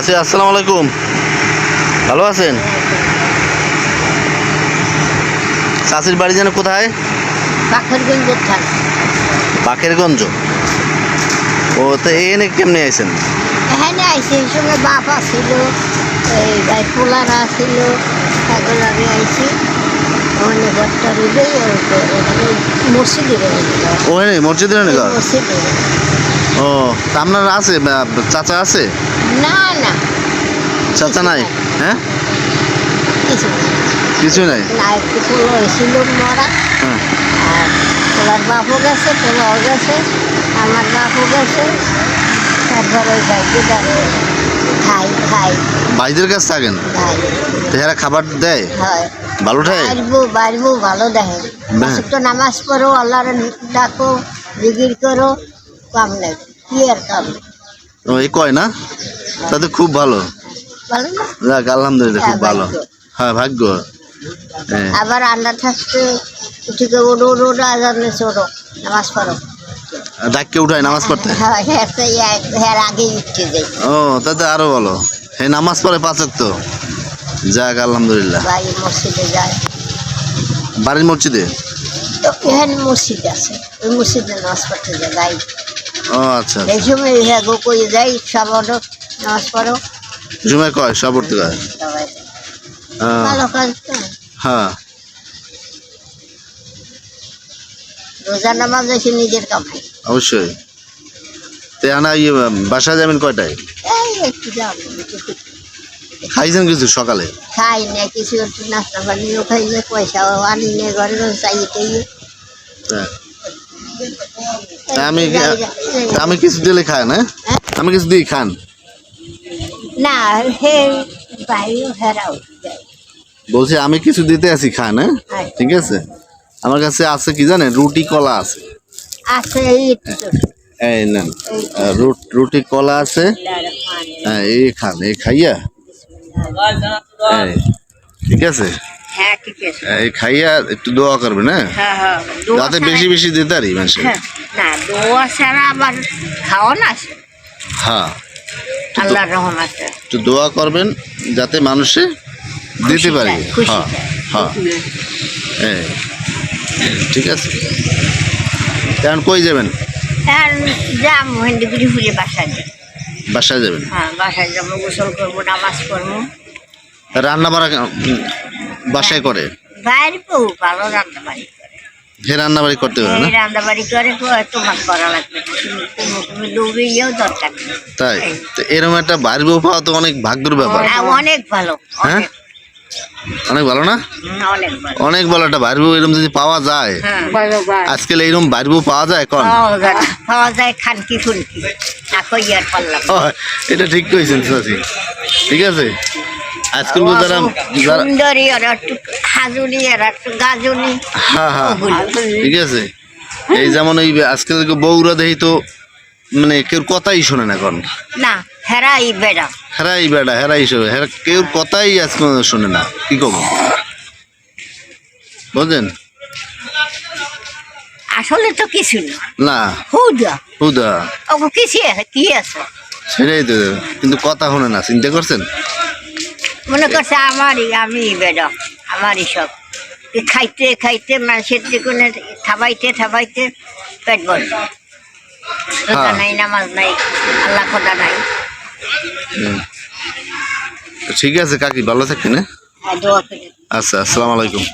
চাচি আসসালামু আলাইকুম, ভালো আছেন? চাচির বাড়ি যেন কোথায়? বাকেরগঞ্জ। ও তো এনে কেমনে আইছেন? এখানে আইসি সঙ্গে বাপ আসছিল, এই পোলারা ছিল, এগুলো আইসি ওখানে ঘরটা রুবে মসজিদের ওখানে মসজিদের ঘর। মসজিদের। ও তা আপনার আছে চাচা আছে? না না চাচা নাই? হ্যাঁ কিছু না, কিছু নাই। না একটু পোলা হয়েছিল মরা। হ্যাঁ আর পোলার বাপও গেছে, পোলাও গেছে, আমার বাপও গেছে। তারপরে ওই গাড়িতে দাঁড়িয়ে খাই খাই ভাইদের কাছে থাকেন? খাই তেহারা খাবার দেয় হয় ভালো ঠাই? বাড়বো ভালো দেখে। তো নামাজ পড়ো, আল্লাহর ডাকো, জিকির করো, কাম নেই কি আর কাম। ও এই কয় না, তাতে খুব ভালো। ভালো না? যাক আলহামদুলিল্লাহ, খুব ভালো। হ্যাঁ ভাগ্য। হ্যাঁ আবার আন্ডা থাকতে উঠিকে ওডো ওডো আজানে চড়ো, নামাজ পড়ো। ডাককে উঠায় নামাজ পড়তে? হ্যাঁ হ্যাঁ আগেই উঠতে যাই। ও তাতে আরো ভালো। হ্যাঁ নামাজ পড়ে 5 ওয়াক্ত। যাক আলহামদুলিল্লাহ। বাড়ি মসজিদে যায়। বাড়ির মসজিদে? তো এখানে মসজিদ আছে, ওই মসজিদে নামাজ পড়তে যায় ভাই। ও আচ্ছা। এই সময় হ্যাঁ গো কই যাই, সব নামাজ পড়ো। জুমায় কয় সব পড়তে কয়? সবাই ভালো কাজ তো। হ্যাঁ রোজা নামাজ এসে নিজের কামাই। অবশ্যই। তে আনা বাসায় যাবেন কয়টায়? এই একটু যাবো, খাইছেন কিছু সকালে? খাই না কিছু, একটু নাস্তা পানিও খাইলে পয়সাও আনি নে ঘরে চাইতে। হ্যাঁ। আমি কিছু দিলে খান? হ্যাঁ আমি কিছু দিই খান? না হে বাইরেও হেরাও যায়। বলছি আমি কিছু দিতে আছি খান। হ্যাঁ আচ্ছা। ঠিক আছে। আমার কাছে আছে কি জানেন, রুটি কলা আছে। আছে এই এই নেন, রুটি কলা আছে। হ্যাঁ এই খান, এই খাইয়া ঠিক আছে। হ্যাঁ ঠিক আছে। এই খাইয়া একটু দোয়া করবেন। হ্যাঁ হ্যাঁ হ্যাঁ যাতে বেশি বেশি দিতে পারি মানুষের। না দোয়া ছাড়া আবার খাওয়া না আছে। হ্যাঁ আল্লাহর রহমতে একটু দোয়া করবেন যাতে মানুষে দিতে পারি। হ্যাঁ হ্যাঁ হ্যাঁ ঠিক আছে। এখন কই যাবেন? হ্যাঁ যাম হেন্ডিগুড়ি ফুলে বাসায় যাই। বাসায় যাবেন? হ্যাঁ বাসায় যাবো, গোসল করবো, নামাজ পড়বো। রান্না বাড়া বাসায় করে? বাইরে বউ ভালো রান্না বাড়ি করে। হে রান্না বাড়ি করতে হবে না? রান্না বাড়ি করে তোমার করা লাগবে না, তুমি দৌড়িয়েও দরকার নেই। তাই তো এরকম একটা বাড়ির বউ পাওয়া তো অনেক ভাগ্যের ব্যাপার। অনেক ভালো। হ্যাঁ অনেক ভালো না? অনেক ভালো, অনেক ভালো একটা বাড়ির বউ এরকম যদি পাওয়া যায়। আজকাল এইরকম বাড়ির বউ পাওয়া যায় কন? পাওয়া যায় খানকি ফুনকি না কই আর পারলাম। এটা ঠিক কইছেন চাচি, ঠিক আছে। আজকাল যারা সুন্দরী আর একটু হাজুরি আর একটু গাজুনি। হ্যাঁ হ্যাঁ ঠিক আছে। এই যেমন এই আজকাল বউরা দেখি তো মানে কেউ কথাই শোনে না এখন। না হেরাই বেড়া, হেরাই বেড়া, হেরাই শোনে, কেউ কথাই আজকাল শোনে না। কি কব বুঝলেন? আসলে তো কিছু না। না হুদা হুদা ওকে কিছু কি আছে সেটাই তো, কিন্তু কথা শোনে না। চিন্তা করছেন? মনে করছে আমারই, আমি বেড়া, আমারই সব। খাইতে খাইতে মানুষের যেগুলো থাবাইতে থাবাইতে পেট ভরে। রোজা নাই, নামাজ নাই, আল্লাহ খোদা নাই। ঠিক আছে কাকি, ভালো থাকেন। হ্যাঁ দোয়া করে। আচ্ছা আসসালামু আলাইকুম।